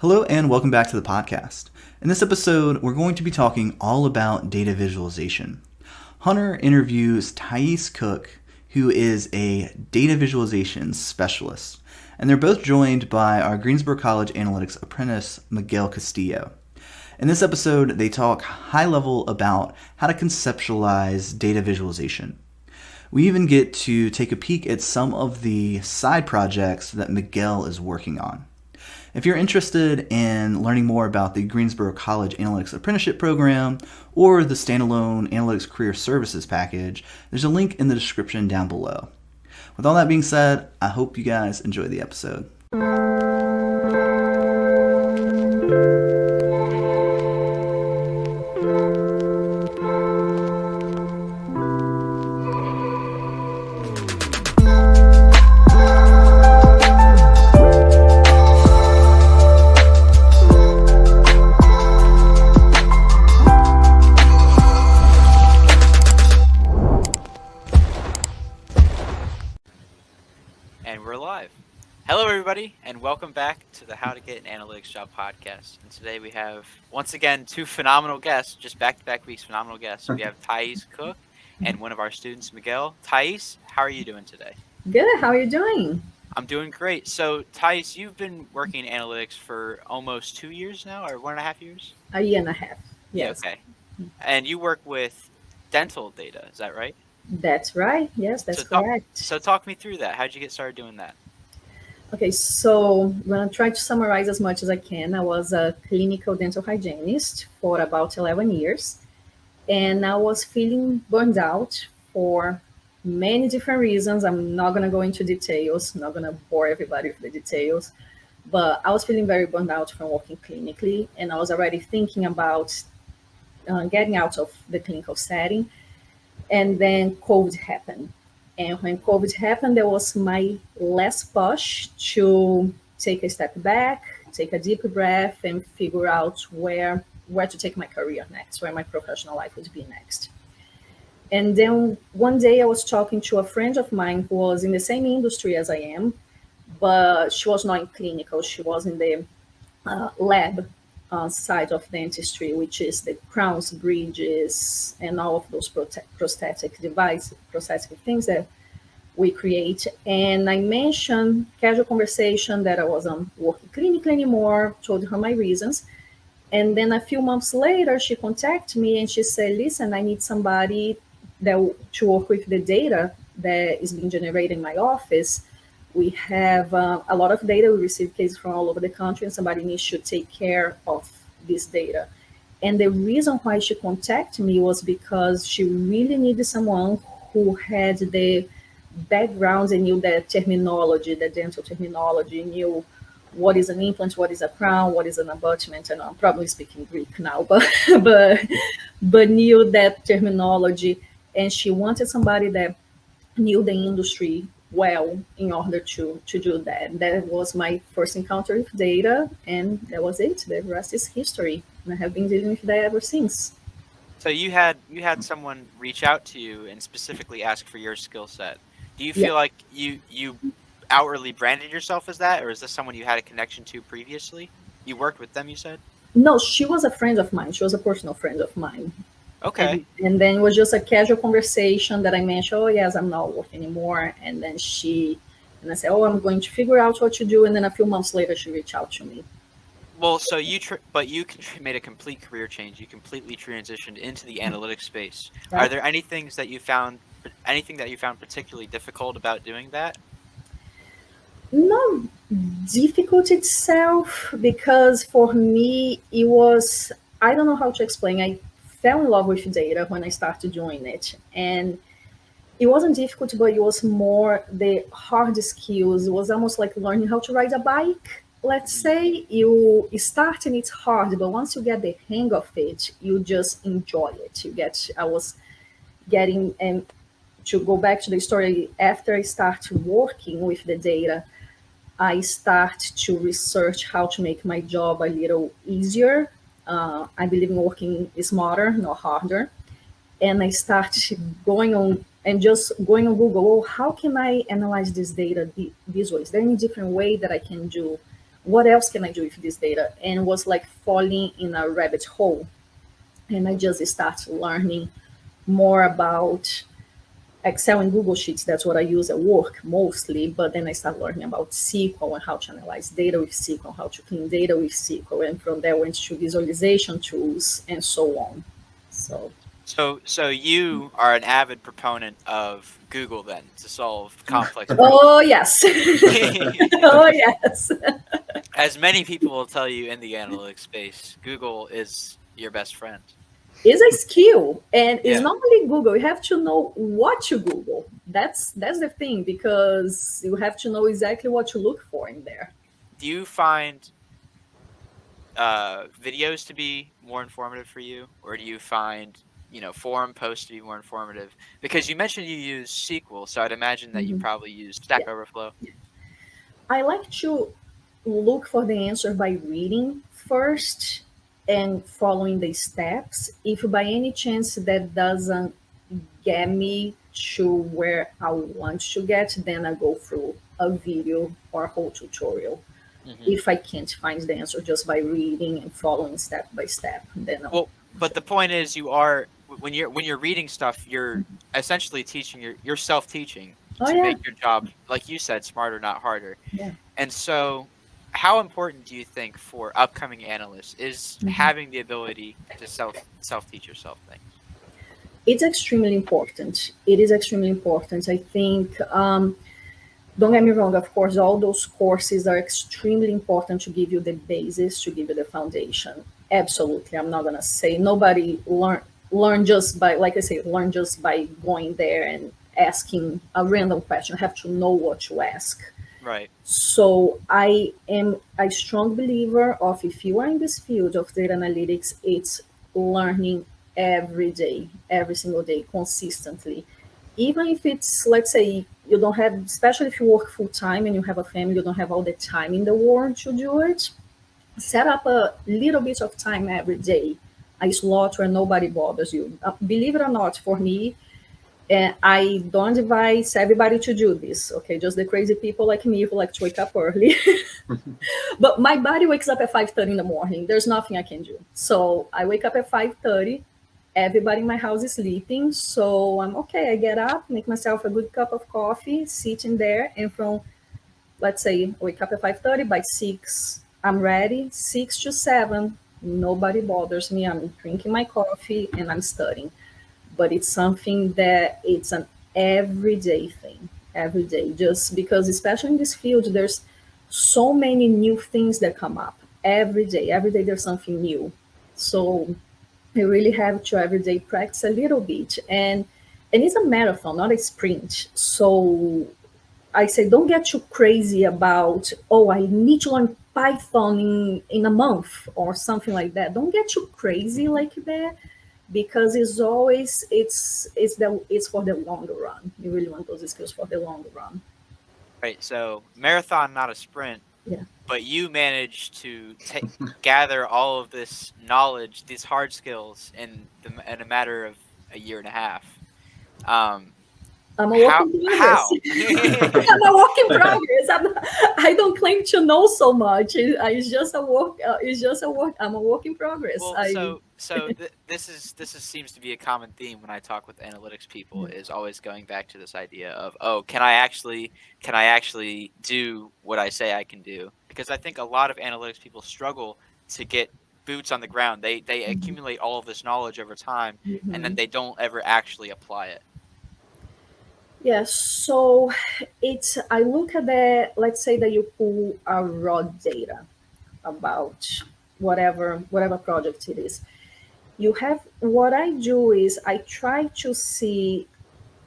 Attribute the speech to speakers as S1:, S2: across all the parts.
S1: Hello and welcome back to the podcast. In this episode, we're going to be talking all about data visualization. Hunter interviews Thais Cooke, who is a data visualization specialist, and they're both joined by our Greensboro College Analytics Apprentice Miguel Castillo. In this episode, they talk high level about how to conceptualize data visualization. We even get to take a peek at some of the side projects that Miguel is working on. If you're interested in learning more about the Greensboro College Analytics Apprenticeship Program or the standalone Analytics Career Services package, there's a link in the description down below. With all that being said, I hope you guys enjoy the episode.
S2: And we're live. Hello, everybody, and welcome back to the How to Get an Analytics Job podcast. And today we have, once again, two phenomenal guests, just back-to-back weeks, phenomenal guests. We have Thais Cooke and one of our students, Miguel. Thais, how are you doing today?
S3: Good. How are you doing?
S2: I'm doing great. So, Thais, you've been working in analytics for almost 2 years now, or 1.5 years?
S3: A year and a half. Yes.
S2: Okay. And you work with dental data, is that right?
S3: That's right. Yes, that's correct.
S2: So talk me through that. How did you get started doing that?
S3: Okay, so I'm going to try to summarize as much as I can. I was a clinical dental hygienist for about 11 years, and I was feeling burned out for many different reasons. I'm not going to go into details. I'm not going to bore everybody with the details, but I was feeling very burned out from working clinically, and I was already thinking about getting out of the clinical setting. And then COVID happened. And when COVID happened, there was my last push to take a step back, take a deep breath, and figure out where to take my career next, where my professional life would be next. And then one day I was talking to a friend of mine who was in the same industry as I am, but she was not in clinical. She was in the lab side of dentistry, which is the crowns, bridges, and all of those prosthetic things that we create. And I mentioned casual conversation that I wasn't working clinically anymore, told her my reasons. And then a few months later, she contacted me and she said, listen, I need somebody to work with the data that is being generated in my office. We have a lot of data. We receive cases from all over the country, and somebody needs to take care of this data. And the reason why she contacted me was because she really needed someone who had the background and knew the terminology, the dental terminology, knew what is an implant, what is a crown, what is an abutment. And I'm probably speaking Greek now, but knew that terminology. And she wanted somebody that knew the industry well in order to do that. That was my first encounter with data, and that was it. The rest is history. And I have been dealing with that ever since.
S2: So you had someone reach out to you and specifically ask for your skill set. Do you feel like you outwardly branded yourself as that, or is this someone you had a connection to previously? You worked with them, you said?
S3: No, she was a friend of mine. She was a personal friend of mine.
S2: Okay.
S3: And then it was just a casual conversation that I mentioned, oh, yes, I'm not working anymore. And then I said, oh, I'm going to figure out what to do. And then a few months later, she reached out to me.
S2: Well, so you made a complete career change. You completely transitioned into the analytics space. Right. Are there anything that you found particularly difficult about doing that?
S3: Not difficult itself, because for me, it was, I don't know how to explain. I fell in love with data when I started doing it. And it wasn't difficult, but it was more the hard skills. It was almost like learning how to ride a bike. Let's say you start and it's hard, but once you get the hang of it, you just enjoy it. I was getting, and to go back to the story, after I started working with the data, I start to research how to make my job a little easier. I believe in working smarter, not harder. And I started going on Google, how can I analyze this data this way? Is there any different way that I can do what else can I do with this data? And was like falling in a rabbit hole. And I just started learning more about Excel and Google Sheets. That's what I use at work mostly. But then I started learning about SQL and how to analyze data with SQL, how to clean data with SQL. And from there went to visualization tools and so on.
S2: So you are an avid proponent of Google then to solve complex problems.
S3: Oh, yes. Oh, yes.
S2: As many people will tell you in the analytics space, Google is your best friend.
S3: It's a skill, and it's not only Google. You have to know what to Google. That's the thing, because you have to know exactly what to look for in there.
S2: Do you find videos to be more informative for you, or do you find forum posts to be more informative? Because you mentioned you use SQL, so I'd imagine that you probably use Stack Overflow.
S3: I like to look for the answer by reading first and following the steps. If by any chance that doesn't get me to where I want to get, then I go through a video or a whole tutorial. If I can't find the answer just by reading and following step by step, then
S2: but the point is, you are when you're reading stuff, you're essentially teaching. You're self-teaching to make your job, like you said, smarter, not harder.
S3: Yeah.
S2: And so, how important do you think for upcoming analysts is having the ability to self-teach yourself things?
S3: It's extremely important. It is extremely important. I think. Don't get me wrong, of course, all those courses are extremely important to give you the basis, to give you the foundation. Absolutely. I'm not going to say nobody learn just by, like I say, learn just by going there and asking a random question. You have to know what to ask.
S2: Right.
S3: So I am a strong believer of, if you are in this field of data analytics, it's learning every day, every single day, consistently. Even if it's, let's say, you don't have, especially if you work full time and you have a family, you don't have all the time in the world to do it, set up a little bit of time every day, a slot where nobody bothers you. Believe it or not, for me, I don't advise everybody to do this, okay? Just the crazy people like me who like to wake up early. But my body wakes up at 5:30 in the morning. There's nothing I can do. So I wake up at 5:30. Everybody in my house is sleeping, so I'm okay. I get up, make myself a good cup of coffee, sitting there, and from, let's say, wake up at 5:30, by 6, I'm ready. 6 to 7, nobody bothers me. I'm drinking my coffee and I'm studying. But it's something that it's an everyday thing, every day, just because, especially in this field, there's so many new things that come up every day. Every day there's something new. So you really have to every day practice a little bit. And it's a marathon, not a sprint. So I say, don't get too crazy about, I need to learn Python in a month or something like that. Don't get too crazy like that, because it's for the longer run. You really want those skills for the longer run.
S2: Right. So marathon, not a sprint.
S3: Yeah.
S2: But you managed to gather all of this knowledge, these hard skills, in a matter of a year and a half.
S3: I'm a work in progress. I'm a work in progress. I don't claim to know so much. It's just a work. I'm a work in progress.
S2: Well, this seems to be a common theme when I talk with analytics people. Is always going back to this idea of, can I actually do what I say I can do? Because I think a lot of analytics people struggle to get boots on the ground. They accumulate all of this knowledge over time, and then they don't ever actually apply it.
S3: Yes, so I look at that, let's say that you pull a raw data about whatever project it is. What I do is I try to see,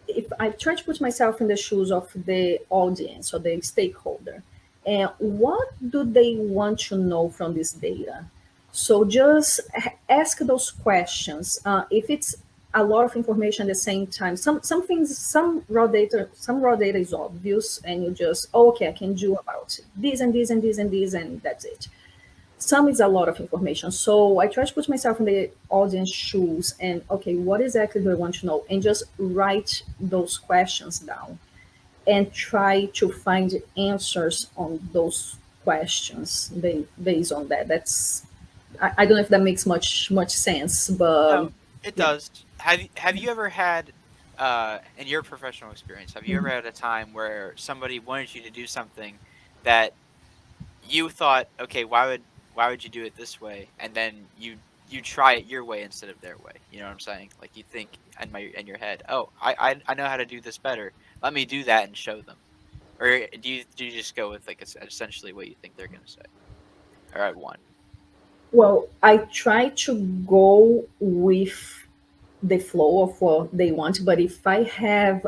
S3: if I try to put myself in the shoes of the audience or the stakeholder, and what do they want to know from this data? So just ask those questions. If it's a lot of information at the same time, some raw data is obvious, and you just, okay, I can do about this and this and this and this, and that's it. Some is a lot of information. So I try to put myself in the audience shoes and, okay, what exactly do I want to know? And just write those questions down and try to find answers on those questions based on that. I don't know if that makes much sense, but
S2: No, it
S3: yeah.
S2: does. Have you ever had, in your professional experience, have you ever
S3: Mhm.
S2: had a time where somebody wanted you to do something that you thought, okay, why would you do it this way? And then you try it your way instead of their way. You know what I'm saying? Like you think in your head, oh, I know how to do this better. Let me do that and show them. Or do you just go with like essentially what you think they're gonna say? All right, one.
S3: Well, I try to go with the flow of what they want, but if I have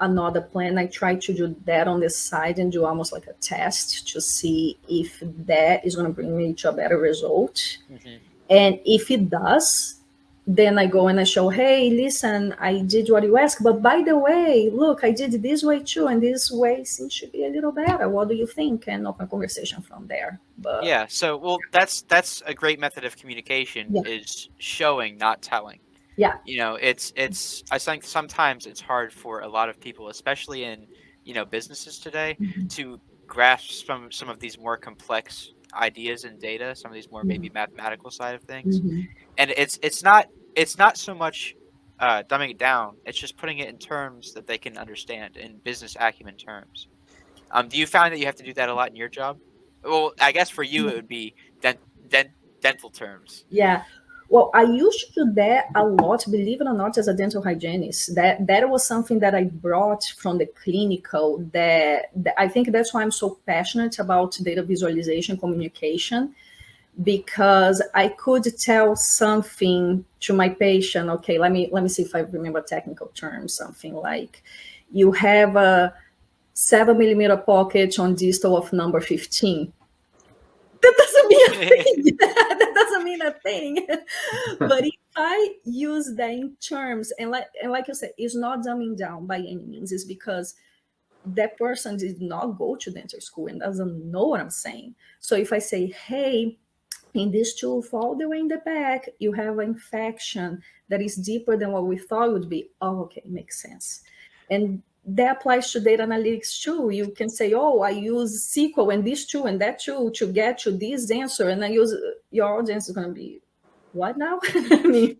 S3: another plan, I try to do that on the side and do almost like a test to see if that is going to bring me to a better result.
S2: Hmm.
S3: And if it does, then I go and I show, hey, listen, I did what you asked, but by the way, look, I did this way too, and this way seems to be a little better. What do you think? And open conversation from there. But
S2: Yeah. So, well, that's a great method of communication
S3: yeah,
S2: is showing, not telling.
S3: yeah.
S2: It's I think sometimes it's hard for a lot of people, especially in businesses today,
S3: Mhm,
S2: to grasp some of these more complex ideas and data, some of these more
S3: mhm,
S2: maybe mathematical side of things.
S3: mhm.
S2: And it's not so much dumbing it down, it's just putting it in terms that they can understand, in business acumen terms. Do you find that you have to do that a lot in your job? Well, I guess for you it would be dental terms.
S3: Yeah. Well, I used to do that a lot, believe it or not, as a dental hygienist. That was something that I brought from the clinical. That I think that's why I'm so passionate about data visualization communication, because I could tell something to my patient. Okay, let me see if I remember technical terms. Something like, you have a 7 millimeter pocket on distal of number 15. That doesn't mean a thing. That doesn't mean a thing. But if I use that in terms, and like you said, it's not dumbing down by any means. It's because that person did not go to dental school and doesn't know what I'm saying. So if I say, hey, in this tooth all the way in the back, you have an infection that is deeper than what we thought it would be. Oh, okay, makes sense. And that applies to data analytics too. You can say, oh, I use SQL and this tool and that tool to get to this answer. And I use, your audience is going to be, what now? I mean,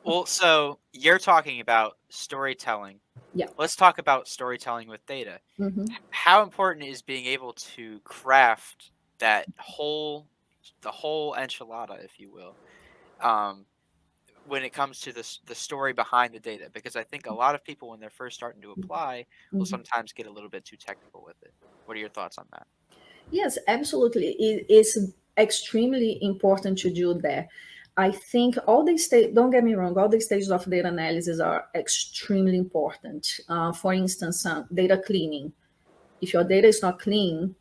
S2: Well, so you're talking about storytelling.
S3: yeah.
S2: Let's talk about storytelling with data.
S3: Hmm.
S2: How important is being able to craft the whole enchilada, if you will, um, when it comes to the story behind the data? Because I think a lot of people, when they're first starting to apply, will
S3: Hmm.
S2: sometimes get a little bit too technical with it. What are your thoughts on that?
S3: Yes, absolutely. It is extremely important to do that. I think all the stage, don't get me wrong, all the stages of data analysis are extremely important. For instance, data cleaning. If your data is not clean,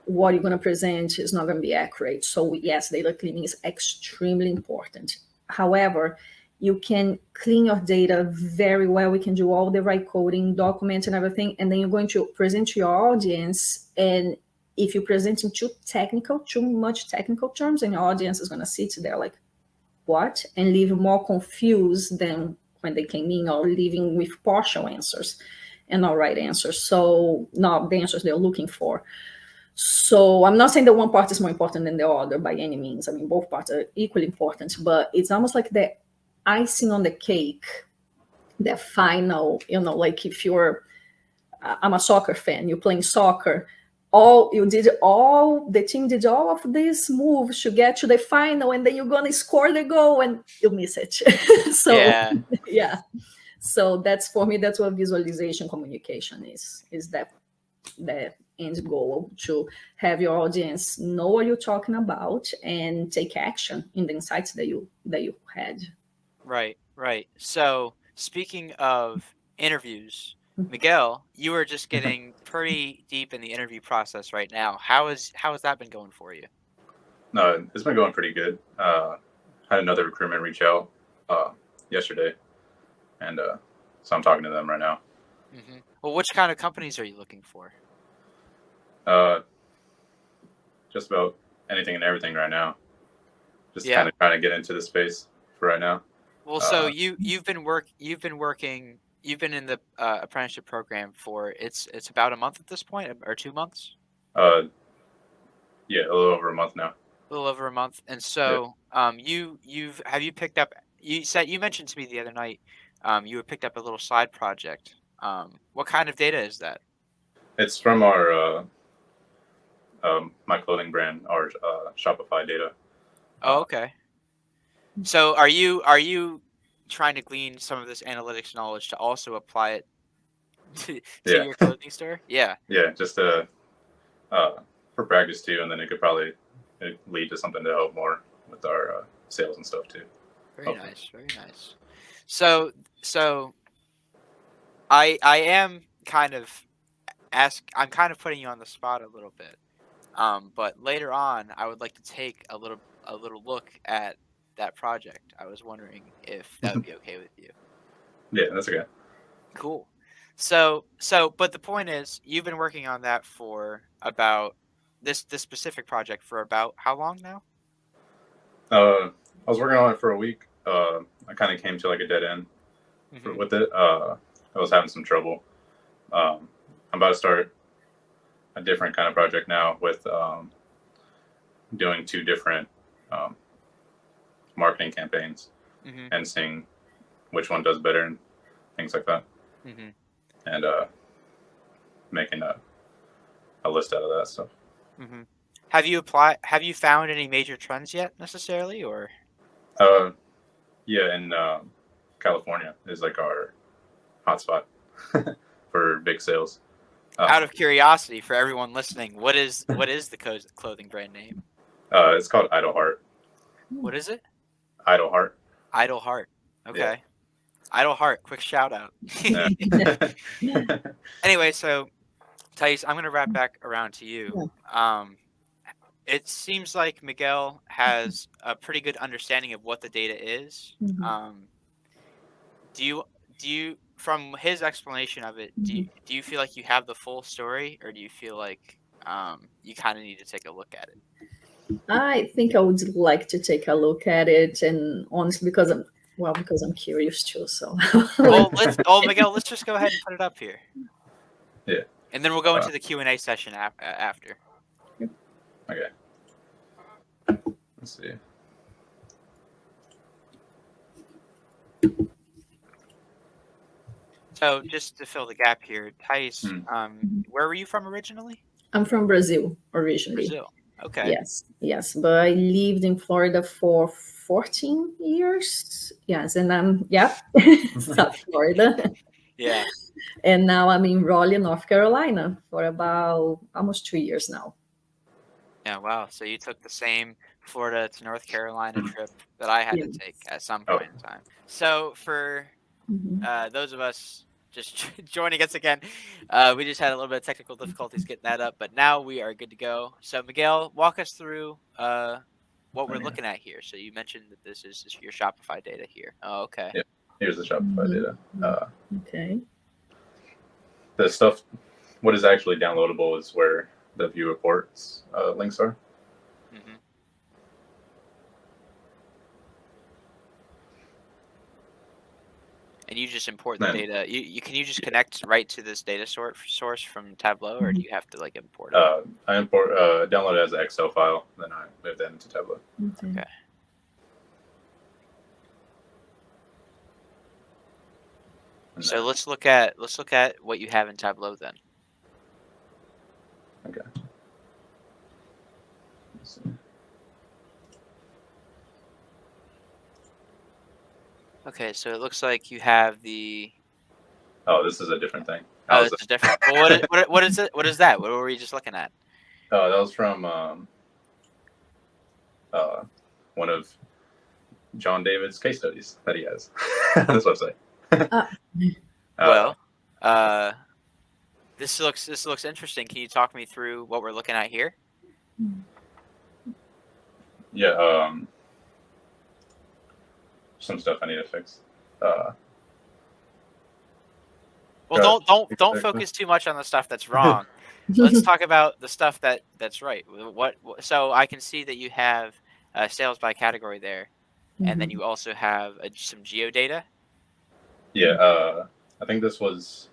S3: what you're going to present is not going to be accurate. So yes, data cleaning is extremely important. However, you can clean your data very well. We can do all the right coding, document and everything, and then you're going to present to your audience. And if you present in too much technical terms, and your audience is going to sit there like, what? And leave more confused than when they came in, or leaving with partial answers and not right answers. So not the answers they're looking for. So I'm not saying that one part is more important than the other by any means. I mean, both parts are equally important, but it's almost like the icing on the cake, the final, like if I'm a soccer fan, you're playing soccer, the team did all of these moves to get to the final, and then you're going to score the goal and you miss it. So,
S2: Yeah.
S3: yeah. So that's, for me, that's what visualization communication is that the end goal, to have your audience know what you're talking about and take action in the insights that you had.
S2: Right, right. So, speaking of interviews, Miguel, you are just getting pretty deep in the interview process right now. How has that been going for you?
S4: No, it's been going pretty good. Had another recruitment reach out yesterday, and so I'm talking to them right now.
S2: Well, which kind of companies are you looking for?
S4: Uh, just about anything and everything right now. Just kind
S2: Yeah.
S4: of trying to get into the space for right now.
S2: Well, so
S4: Uh,
S2: you've been working, you've been in the apprenticeship program for it's about a month at this point, or 2 months.
S4: uh, Yeah, a little over a month now.
S2: A little over a month. And so, have you picked up? You mentioned to me the other night, you had picked up a little side project. What kind of data is that?
S4: It's from our my clothing brand, our Shopify data.
S2: Oh, okay. So are you trying to glean some of this analytics knowledge to also apply it to
S4: Yeah.
S2: your clothing store? Yeah.
S4: Yeah, just for practice too, and then it could probably lead to something to help more with our sales and stuff too.
S2: Very nice. Very nice. So I am kind of I'm kind of putting you on the spot a little bit. But later on, I would like to take a little look at that project. I was wondering if that would be okay with you.
S4: Yeah, that's okay.
S2: Cool. So, but the point is, you've been working on that for about this specific project for about how long now?
S4: I was working on it for a week. I kind of came to like a dead end with it. I was having some trouble. I'm about to start a different kind of project now with doing 2 different marketing campaigns and seeing which one does better and things like that. And making a list out of that stuff.
S2: Have you found any major trends yet necessarily, or?
S4: Yeah, in California is like our hotspot for big sales.
S2: Out of curiosity, for everyone listening, what is the clothing brand name?
S4: It's called Idle Heart.
S2: What is it?
S4: Idle Heart.
S2: Idle Heart. Okay.
S4: Yeah.
S2: Idle Heart. Quick shout out. Anyway, so Thais, I'm going to wrap back around to you. It seems like Miguel has a pretty good understanding of what the data is. Do you, from his explanation of it, do you feel like you have the full story, or do you feel like you kind of need to take a look at it?
S3: I think I would like to take a look at it, and honestly, because I'm curious too. So,
S2: Miguel, let's just go ahead and put it up here.
S4: Yeah.
S2: And then we'll go into the Q&A session after.
S4: Okay. Let's see.
S2: So just to fill the gap here, Thais, where were you from originally?
S3: I'm from Brazil originally.
S2: Brazil. Okay.
S3: Yes, but I lived in Florida for 14 years. Yes, and South Florida.
S2: Yeah.
S3: And now I'm in Raleigh, North Carolina for about almost 3 years now.
S2: Yeah, wow. So you took the same Florida to North Carolina trip that I had to take at some point in time. So for those of us just joining us again, we just had a little bit of technical difficulties getting that up, but now we are good to go. So Miguel, walk us through what we're looking at here. So you mentioned that this is your Shopify data here. Oh, okay.
S4: Yep. Here's the Shopify data.
S3: Okay.
S4: The stuff, what is actually downloadable is where the view reports links are.
S2: And you just import the data. Can you just connect right to this data source from Tableau, or do you have to like import it?
S4: I download it as an Excel file, then I move that into Tableau.
S2: Okay. So let's look at what you have in Tableau then.
S4: Okay. Let's see.
S2: Okay, so it looks like you have the.
S4: Oh, this is a different thing.
S2: Oh, this is different. Well, what is it? What is that? What were we just looking at?
S4: Oh, that was from one of John David's case studies that he has on his website.
S2: This looks interesting. Can you talk me through what we're looking at here?
S4: Yeah. Some stuff I need to fix.
S2: Well, don't focus too much on the stuff that's wrong. Let's talk about the stuff that's right. So I can see that you have sales by category there, and then you also have some geo data.
S4: Yeah, I think this was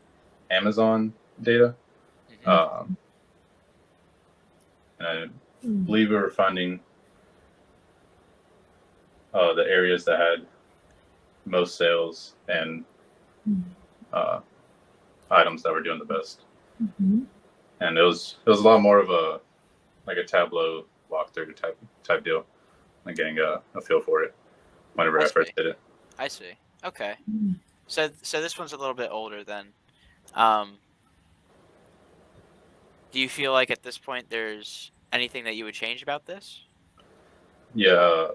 S4: Amazon data, and believe we were finding the areas that had most sales and items that were doing the best.
S3: Mm-hmm.
S4: And it was a lot more of a Tableau walkthrough type deal, like getting a feel for it whenever I first did it.
S2: I see. Okay.
S3: Mm.
S2: So this one's a little bit older then. Do you feel like at this point there's anything that you would change about this?
S4: Yeah,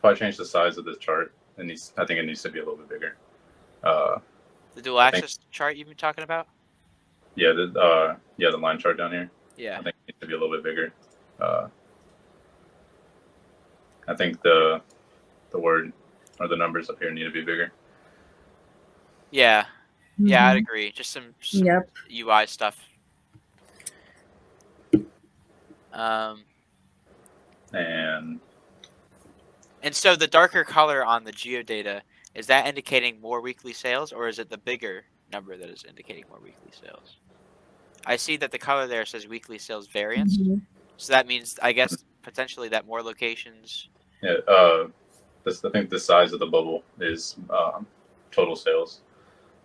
S4: probably change the size of this chart. I think it needs to be a little bit bigger.
S2: The dual axis chart you've been talking about?
S4: Yeah, the line chart down here.
S2: Yeah.
S4: I think it needs to be a little bit bigger. I think the word or the numbers up here need to be bigger.
S2: Yeah. Yeah, I'd
S3: Mhm.
S2: agree. Just some
S3: Yep.
S2: UI stuff. And so the darker color on the geodata, is that indicating more weekly sales, or is it the bigger number that is indicating more weekly sales? I see that the color there says weekly sales variance.
S3: Mhm.
S2: So that means, I guess, potentially that more locations.
S4: Yeah, I think the size of the bubble is total sales,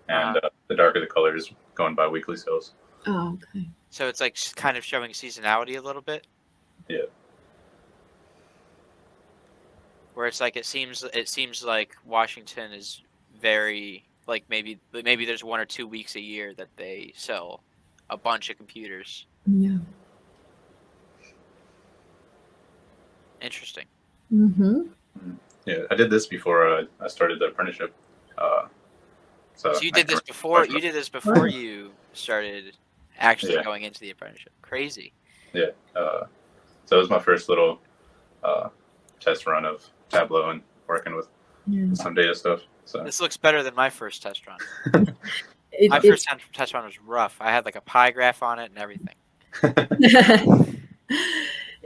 S4: and the darker the color is going by weekly sales.
S3: Oh, okay.
S2: So it's like kind of showing seasonality a little bit.
S4: Yeah.
S2: Where it's like it seems like Washington is very like maybe there's 1 or 2 weeks a year that they sell a bunch of computers.
S3: Yeah.
S2: Interesting.
S3: Mm-hmm.
S4: Yeah, I did this before I started the apprenticeship.
S2: So you did this before. You did this before you started actually going into the apprenticeship. Crazy.
S4: Yeah. So it was my first little test run of Tableau and working with some data stuff. So
S2: this looks better than my first test run. My first test run was rough. I had like a pie graph on it and everything.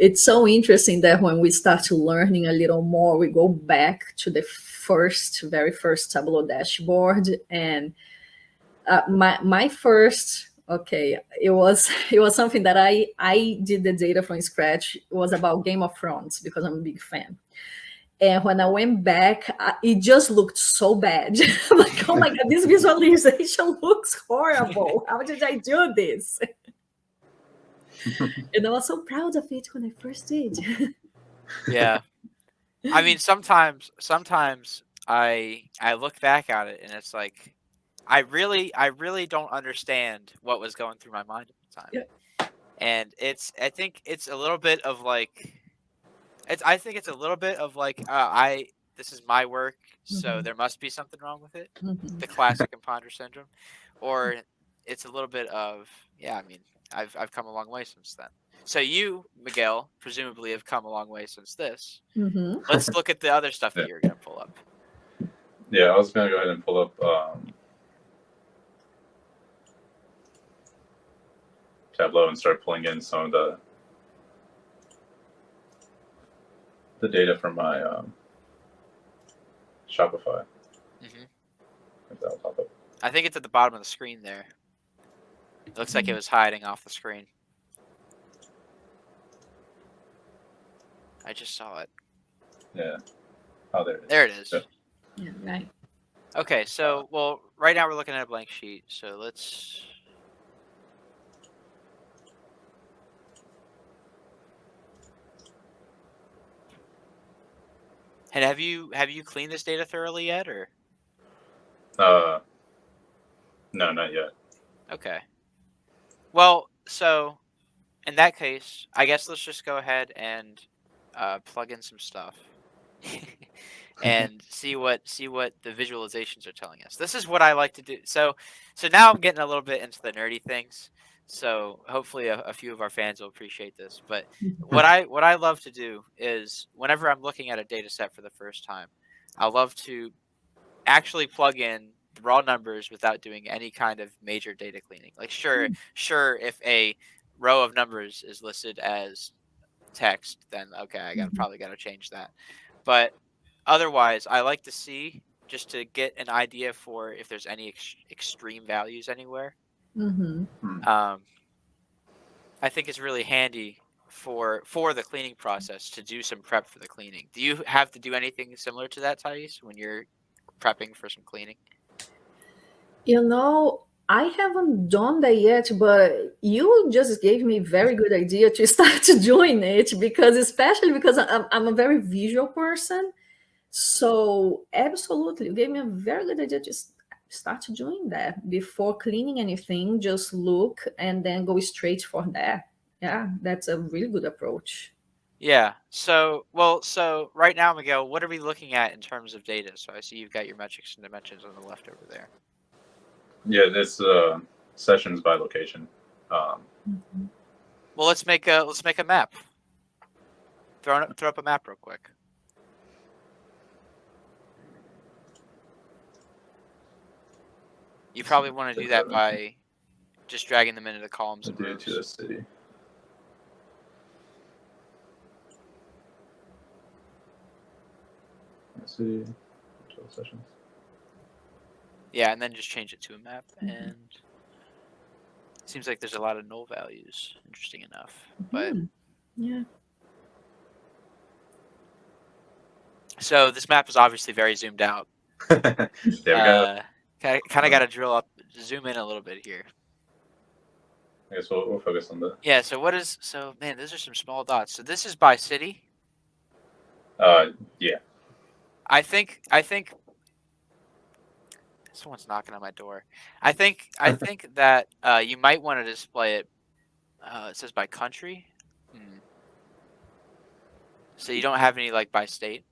S3: It's so interesting that when we start learning a little more, we go back to the very first Tableau dashboard, and my first, it was something that I did the data from scratch. It was about Game of Thrones because I'm a big fan. And when I went back, it just looked so bad. I'm like, oh my God, this visualization looks horrible. How did I do this? And I was so proud of it when I first did.
S2: Yeah. I mean, sometimes I look back at it and it's like, I really don't understand what was going through my mind at the time.
S3: Yeah.
S2: And I think it's a little bit of like, I think it's a little bit of like, this is my work, so there must be something wrong with it. The classic imposter syndrome. Or it's a little bit of, I mean, I've come a long way since then. So you, Miguel, presumably have come a long way since this. Let's look at the other stuff that you're going to pull up.
S4: Yeah, I was going to go ahead and pull up Tableau and start pulling in some of the data from my Shopify. If that'll pop up.
S2: I think it's at the bottom of the screen there. It looks like it was hiding off the screen. I just saw it.
S4: Yeah. Oh, there it is.
S2: There it is.
S3: Yeah, right.
S2: Okay, so, well, right now we're looking at a blank sheet, so let's... And have you cleaned this data thoroughly yet, or?
S4: No, not yet.
S2: Okay. Well, so in that case, I guess let's just go ahead and plug in some stuff and see what the visualizations are telling us. This is what I like to do. So now I'm getting a little bit into the nerdy things. So hopefully a few of our fans will appreciate this. But what I love to do is whenever I'm looking at a data set for the first time, I love to actually plug in the raw numbers without doing any kind of major data cleaning. Like sure, if a row of numbers is listed as text, then okay, I probably got to change that. But otherwise, I like to see just to get an idea for if there's any extreme values anywhere. I think it's really handy for the cleaning process to do some prep for the cleaning. Do you have to do anything similar to that, Thais, when you're prepping for some cleaning?
S3: I haven't done that yet, but you just gave me a very good idea to start doing it, especially because I'm a very visual person. So absolutely, you gave me a very good idea to start doing that before cleaning anything. Just look and then go straight for that. Yeah, that's a really good approach.
S2: Yeah. So right now, Miguel, what are we looking at in terms of data? So I see you've got your metrics and dimensions on the left over there.
S4: Yeah, it's sessions by location.
S2: Well, let's make a map. Throw up a map real quick. You probably want to do that by just dragging them into the columns and rows.
S4: To the city. City, 12 sessions.
S2: Yeah, and then just change it to a map, and it seems like there's a lot of null values. Interesting enough, but
S3: yeah.
S2: So this map is obviously very zoomed out.
S4: There we go.
S2: Kind of got to zoom in a little bit here.
S4: I guess we'll focus on the.
S2: Yeah. So man, those are some small dots. So this is by city.
S4: Yeah.
S2: I think someone's knocking on my door. I think that you might want to display it. It says by country. So you don't have any like by state.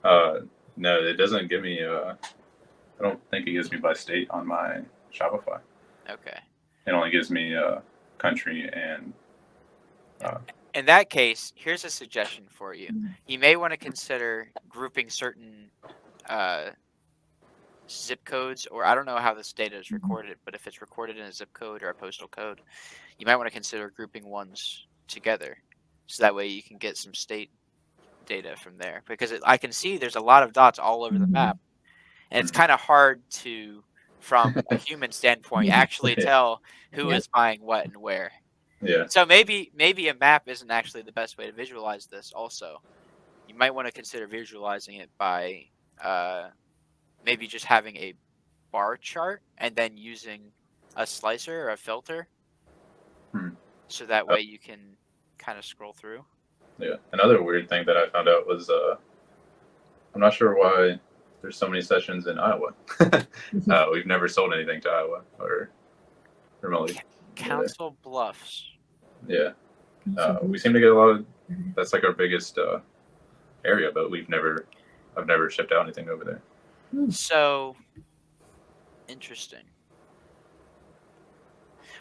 S4: No, it doesn't give me. I don't think it gives me by state on my Shopify.
S2: Okay.
S4: It only gives me country and.
S2: In that case, here's a suggestion for you. You may want to consider grouping certain zip codes, or I don't know how this data is recorded, but if it's recorded in a zip code or a postal code, you might want to consider grouping ones together. So that way you can get some state data from there. Because I can see there's a lot of dots all over the map. And it's kind of hard to, from a human standpoint, actually tell who is buying what and where.
S4: Yeah.
S2: So maybe a map isn't actually the best way to visualize this. Also, you might want to consider visualizing it by maybe just having a bar chart and then using a slicer or a filter, so that way you can kind of scroll through.
S4: Yeah. Another weird thing that I found out was I'm not sure why there's so many sessions in Iowa. We've never sold anything to Iowa or remotely.
S2: Council Bluffs.
S4: Yeah. We seem to get a lot of. That's like our biggest area, but I've never shipped out anything over there.
S2: So interesting.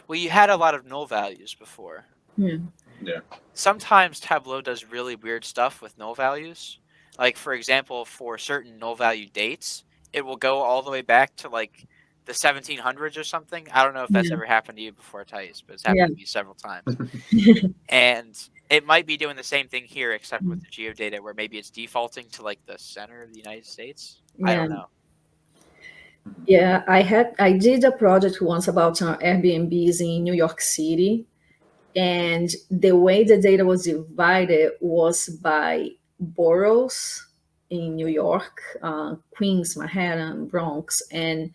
S2: Well, you had a lot of null values before.
S3: Yeah.
S2: Sometimes Tableau does really weird stuff with null values. Like, for example, for certain null value dates, it will go all the way back to like the 1700s or something. I don't know if that's ever happened to you before, Thais, but it's happened to me several times. And it might be doing the same thing here, except with the geodata, where maybe it's defaulting to like the center of the United States. I don't know.
S3: Yeah, I did a project once about Airbnbs in New York City, and the way the data was divided was by boroughs in New York, Queens, Manhattan, Bronx, and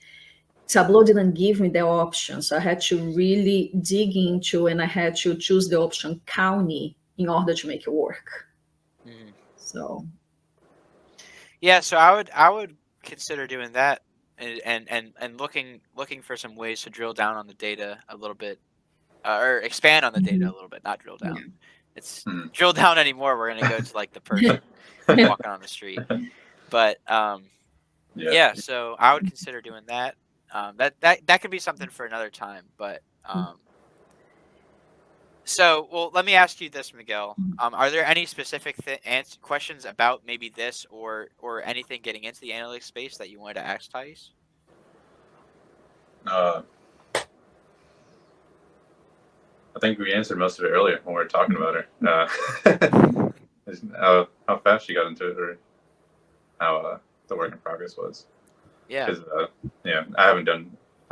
S3: Tableau didn't give me the option, so I had to really dig into, and I had to choose the option county in order to make it work. So,
S2: yeah, so I would consider doing that, and looking for some ways to drill down on the data a little bit, or expand on the data a little bit, not drill down. It's drill down anymore. We're gonna go to like the person walking on the street, but yeah. So I would consider doing that. That could be something for another time, but so well, let me ask you this, Miguel. Are there any specific questions about maybe this or anything getting into the analytics space that you wanted to ask Thais?
S4: I think we answered most of it earlier when we were talking about her. How fast she got into it, or how the work in progress was.
S2: Yeah.
S4: Because I've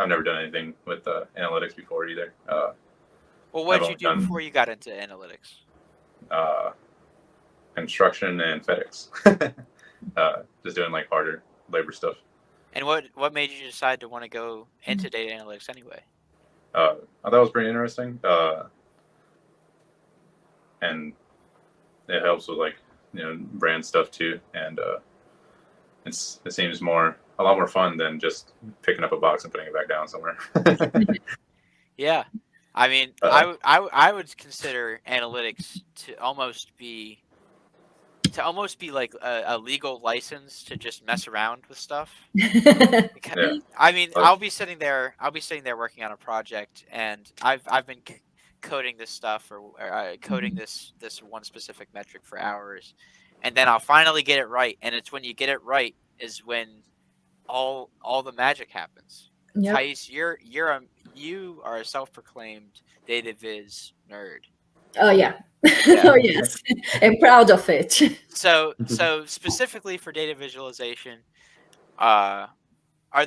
S4: never done anything with analytics before either.
S2: Well, what did you do before you got into analytics?
S4: construction and FedEx. Just doing like harder labor stuff.
S2: And what made you decide to want to go into data analytics anyway?
S4: I thought it was pretty interesting. And it helps with like, brand stuff too. And it seems a lot more fun than just picking up a box and putting it back down somewhere.
S2: Yeah. I mean, I would consider analytics to almost be like a legal license to just mess around with stuff.
S4: Yeah.
S2: I mean, I'll be sitting there working on a project, and I've been coding this stuff or coding this one specific metric for hours, and then I'll finally get it right. And it's when you get it right is when all the magic happens.
S3: Yep.
S2: Thais, you are a self-proclaimed data viz nerd.
S3: Oh yeah. Oh yes, I'm proud of it.
S2: So specifically for data visualization, are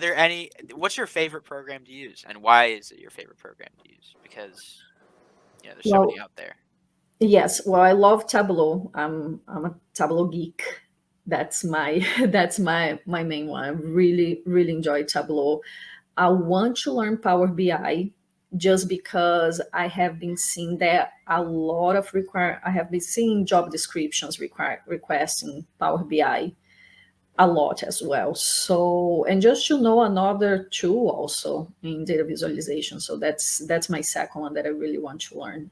S2: there any? What's your favorite program to use, and why is it your favorite program to use? Because there's so many out there.
S3: Yes, well, I love Tableau. I'm a Tableau geek. That's my main one. I really enjoy Tableau. I want to learn Power BI just because I have been seeing that a lot of I have been seeing job descriptions requesting Power BI a lot as well. So, and just to know another tool also in data visualization. So that's my second one that I really want to learn.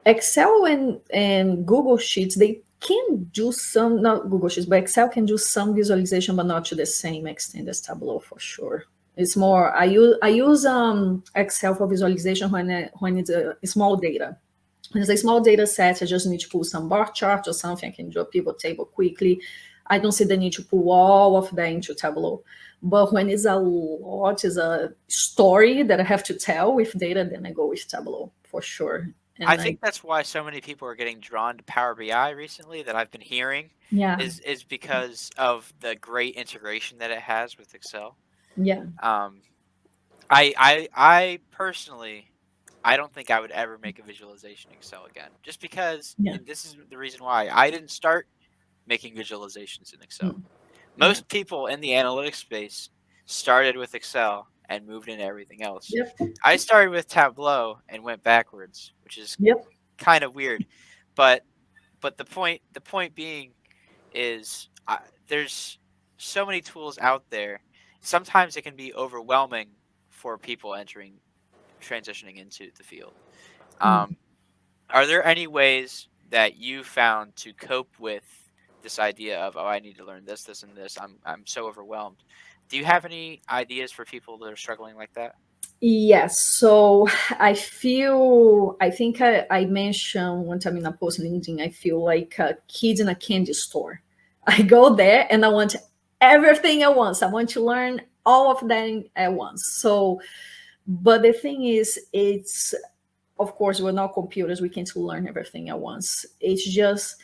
S3: Excel and Google Sheets, they can do some, not Google Sheets, but Excel can do some visualization, but not to the same extent as Tableau for sure. It's more, I use Excel for visualization when it's a small data. When it's a small data set, I just need to pull some bar chart or something. I can do a pivot table quickly. I don't see the need to pull all of that into Tableau. But when it's a story that I have to tell with data, then I go with Tableau for sure. And
S2: I think that's why so many people are getting drawn to Power BI recently that I've been hearing.
S3: Yeah.
S2: Is because of the great integration that it has with Excel.
S3: Yeah.
S2: I personally, I don't think I would ever make a visualization in Excel again, just because. And this is the reason why I didn't start making visualizations in Excel. Most people in the analytics space started with Excel and moved into everything else.
S3: Yep.
S2: I started with Tableau and went backwards, which is kind of weird. But the point being is there's so many tools out there. Sometimes it can be overwhelming for people transitioning into the field. Are there any ways that you found to cope with this idea of, I need to learn this, and this. I'm so overwhelmed. Do you have any ideas for people that are struggling like that?
S3: Yes. So I think I mentioned one time in a post on LinkedIn, I feel like a kid in a candy store. I go there and I want everything at once. I want to learn all of them at once. So, but the thing is, it's, of course, we're not computers. We can't learn everything at once. It's just,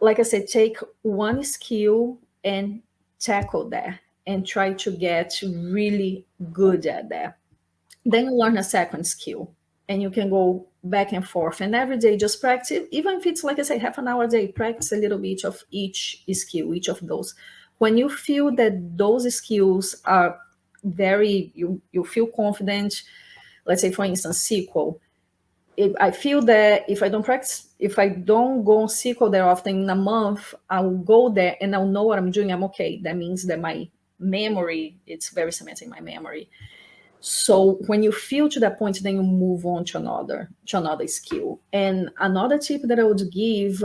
S3: like I said, take one skill and tackle that and try to get really good at that. Then you learn a second skill and you can go back and forth. And every day just practice, even if it's, like I say, half an hour a day, practice a little bit of each skill, each of those. When you feel that those skills are you feel confident, let's say, for instance, SQL. If I feel that if I don't go on SQL there often in a month, I'll go there and I'll know what I'm doing. I'm okay. That means that my memory, it's very cemented in my memory. So when you feel to that point, then you move on to another skill. And another tip that I would give,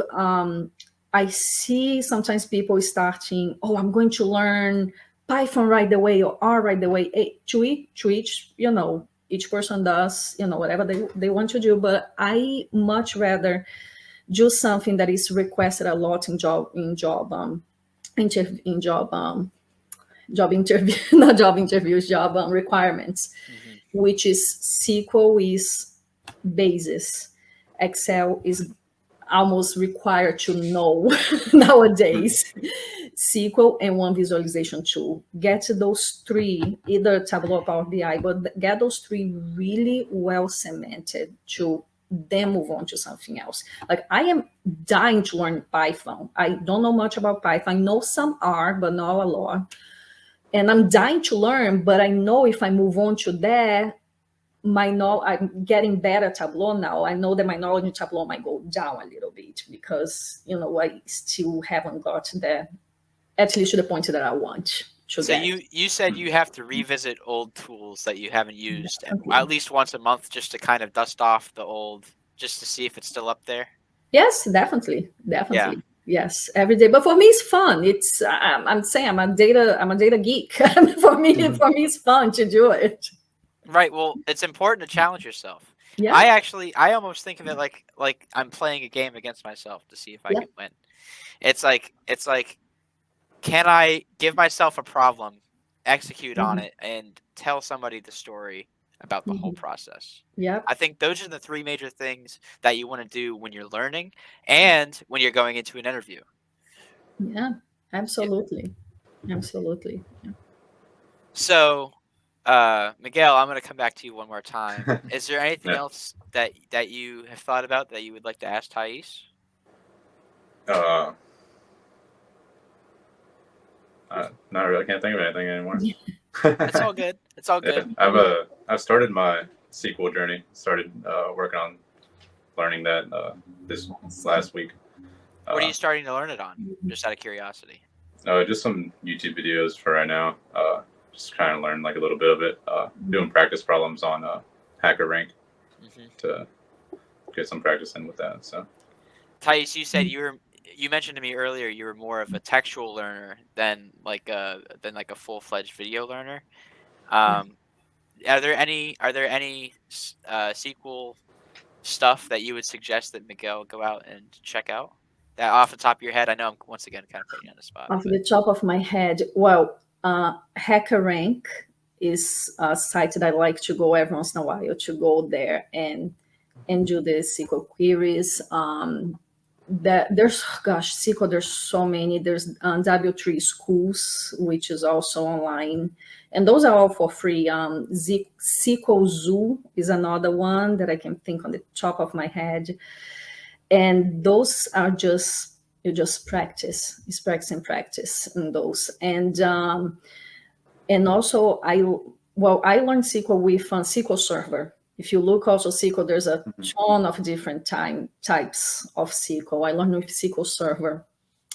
S3: I see sometimes people starting, I'm going to learn Python right away or R right away. To each, each person does, whatever they want to do. But I much rather do something that is requested a lot in job requirements, which is SQL is basis. Excel is almost required to know nowadays. SQL and one visualization tool. Get those three, either Tableau or Power BI, but get those three really well cemented to then move on to something else. Like I am dying to learn Python. I don't know much about Python. I know some R, but not a lot. And I'm dying to learn, but I know if I move on to that, I'm getting better at Tableau now. I know that my knowledge in Tableau might go down a little bit because, I still haven't gotten there, at least to the point that I want.
S2: So you said you have to revisit old tools that you haven't used at least once a month just to kind of dust off the old, just to see if it's still up there?
S3: Yes, definitely.
S2: Yeah.
S3: Yes, every day. But for me, it's fun. It's I'm saying I'm a data geek. for me, it's fun to do it.
S2: Right. Well, it's important to challenge yourself.
S3: Yeah.
S2: I almost think of it like I'm playing a game against myself to see if I can win. It's like, can I give myself a problem, execute on it, and tell somebody the story about the whole process?
S3: Yeah.
S2: I think those are the three major things that you want to do when you're learning and when you're going into an interview.
S3: Yeah, absolutely. Absolutely. Yeah.
S2: So, Miguel, I'm going to come back to you one more time. Is there anything else that you have thought about that you would like to ask Thais?
S4: Not really. I can't think of anything anymore.
S2: It's all good. It's all good.
S4: Yeah, I've started my SQL journey. Started working on learning that this last week.
S2: What are you starting to learn it on? Just out of curiosity.
S4: Just some YouTube videos for right now. Just trying to learn like a little bit of it. Doing practice problems on HackerRank to get some practice in with that. So,
S2: Thais, you said you mentioned to me earlier you were more of a textual learner than like a full-fledged video learner. Are there any SQL stuff that you would suggest that Miguel go out and check out? That off the top of your head? I know I'm once again kind of putting you on the spot.
S3: Off the top of my head, well, HackerRank is a site that I like to go every once in a while to go there and do the SQL queries. There's SQL. There's so many. There's W3 Schools, which is also online, and those are all for free. SQL Zoo is another one that I can think on the top of my head, and those are you just practice. It's practice and practice in those, and also I learned SQL with SQL Server. If you look also SQL, there's a ton of different types of SQL. I learned with SQL Server.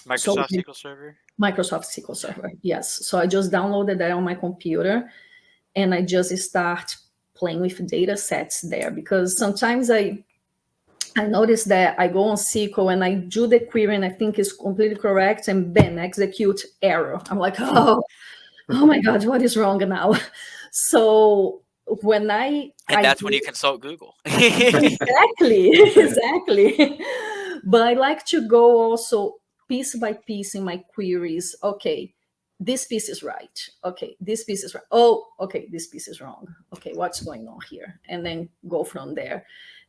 S2: Microsoft SQL Server?
S3: Microsoft SQL Server, yes. So I just downloaded that on my computer, and I just start playing with data sets there, because sometimes I notice that I go on SQL and I do the query and I think it's completely correct, and then execute error. I'm like, oh my God, what is wrong now? So when that's
S2: when you consult Google.
S3: Exactly. But I like to go also piece by piece in my queries. Okay, this piece is right. Okay, this piece is right. Oh, okay, this piece is wrong. Okay, what's going on here? And then go from there.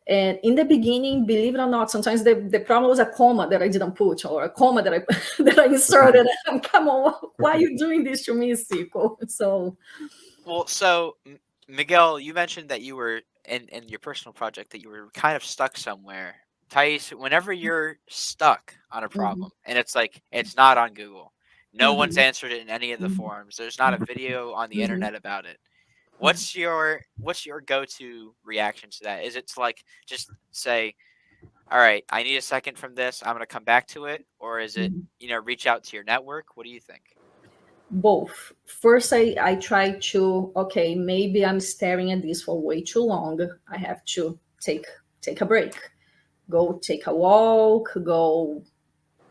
S3: And in the beginning, believe it or not, sometimes the problem was a comma that I didn't put, or a comma that I inserted. Come on, why are you doing this to me, SQL? So
S2: Miguel, you mentioned that you were in your personal project that you were kind of stuck somewhere. Thais, whenever you're stuck on a problem and it's like it's not on Google, no one's answered it in any of the forums, there's not a video on the internet about it, what's your go-to reaction to that? Is it to like just say, all right, I need a second from this, I'm going to come back to it? Or is it, reach out to your network? What do you think?
S3: Both. First, I try to, okay, maybe I'm staring at this for way too long. I have to take a break, go take a walk, go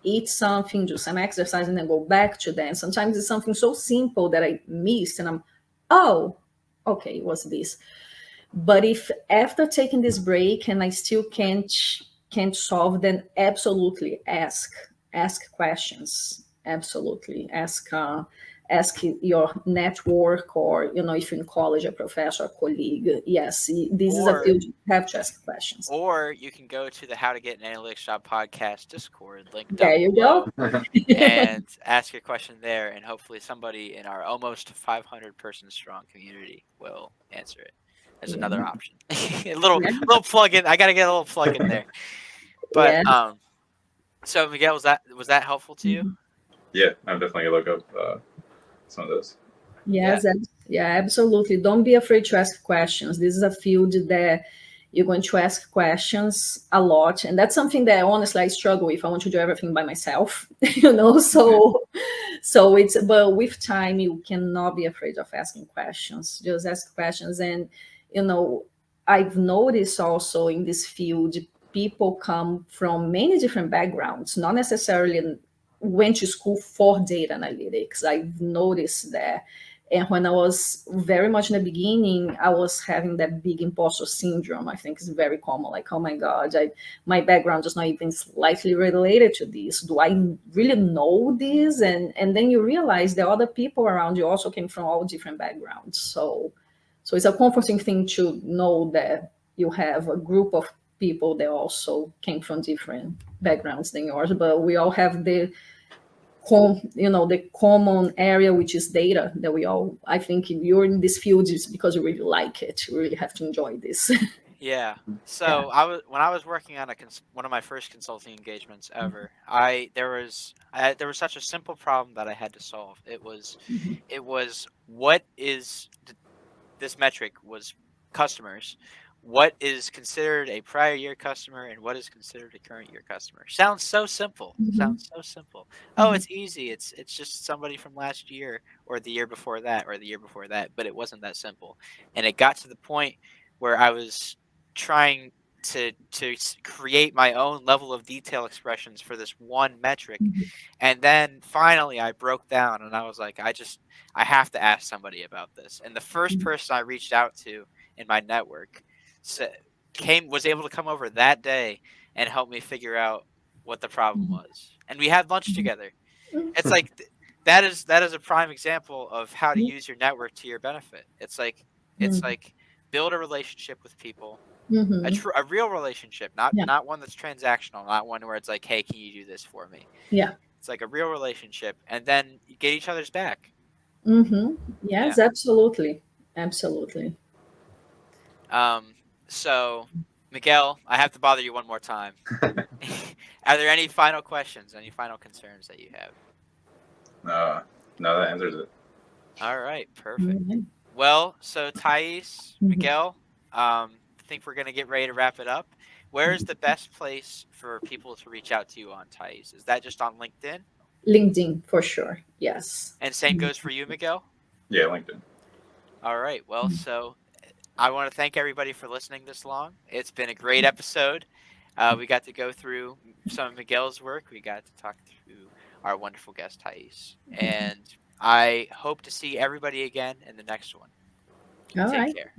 S3: eat something, do some exercise, and then go back to that. And sometimes it's something so simple that I missed, and I'm, oh, okay, it was this. But if after taking this break and I still can't solve, then absolutely ask questions. Absolutely ask your network, or if you're in college, a professor, a colleague. Yes, this is a field you have to ask questions.
S2: Or you can go to the How to Get an Analytics Job podcast Discord link
S3: there you
S2: below
S3: go.
S2: And ask your question there, and hopefully somebody in our almost 500 person strong community will answer it. as
S3: Yeah.
S2: another option. a little plug in. I gotta get a little plug in there. But so Miguel, was that helpful to you?
S4: Yeah, I'm definitely gonna look up some of those.
S3: Yes, absolutely. Don't be afraid to ask questions. This is a field that you're going to ask questions a lot, and that's something that honestly I struggle with. I want to do everything by myself, so it's, but with time you cannot be afraid of asking questions. Just ask questions. And I've noticed also in this field, people come from many different backgrounds, not necessarily went to school for data analytics. I've noticed that. And when I was very much in the beginning, I was having that big imposter syndrome. I think it's very common. Like, oh my God, my background is not even slightly related to this. Do I really know this? And then you realize the other people around you also came from all different backgrounds. So it's a comforting thing to know that you have a group of people that also came from different backgrounds than yours, but we all have the common area, which is data, that we all, I think if you're in this field, it's because you really like it. You really have to enjoy this.
S2: Yeah. So when I was working on one of my first consulting engagements ever, there was such a simple problem that I had to solve. It was what is this metric was customers. What is considered a prior year customer and what is considered a current year customer? Sounds so simple. Sounds so simple. Oh, it's easy. It's just somebody from last year or the year before that or the year before that. But it wasn't that simple. And it got to the point where I was trying to create my own level of detail expressions for this one metric. And then finally I broke down and I was like, I have to ask somebody about this. And the first person I reached out to in my network was able to come over that day and help me figure out what the problem was. And we had lunch together. It's like that is a prime example of how to use your network to your benefit. It's like build a relationship with people. A real relationship, not one that's transactional, not one where it's like, hey, can you do this for me?
S3: Yeah.
S2: It's like a real relationship, and then you get each other's back.
S3: Yes, absolutely.
S2: So Miguel, I have to bother you one more time. Are there any final questions, any final concerns that you have?
S4: No, that answers it.
S2: All right, perfect. Well, so Thais, Miguel, I think we're going to get ready to wrap it up. Where is the best place for people to reach out to you on, Thais? Is that just on LinkedIn?
S3: LinkedIn, for sure. Yes.
S2: And same goes for you, Miguel?
S4: Yeah, LinkedIn.
S2: All right. Well, so I want to thank everybody for listening this long. It's been a great episode. We got to go through some of Miguel's work. We got to talk to our wonderful guest, Thais. And I hope to see everybody again in the next one. Take care.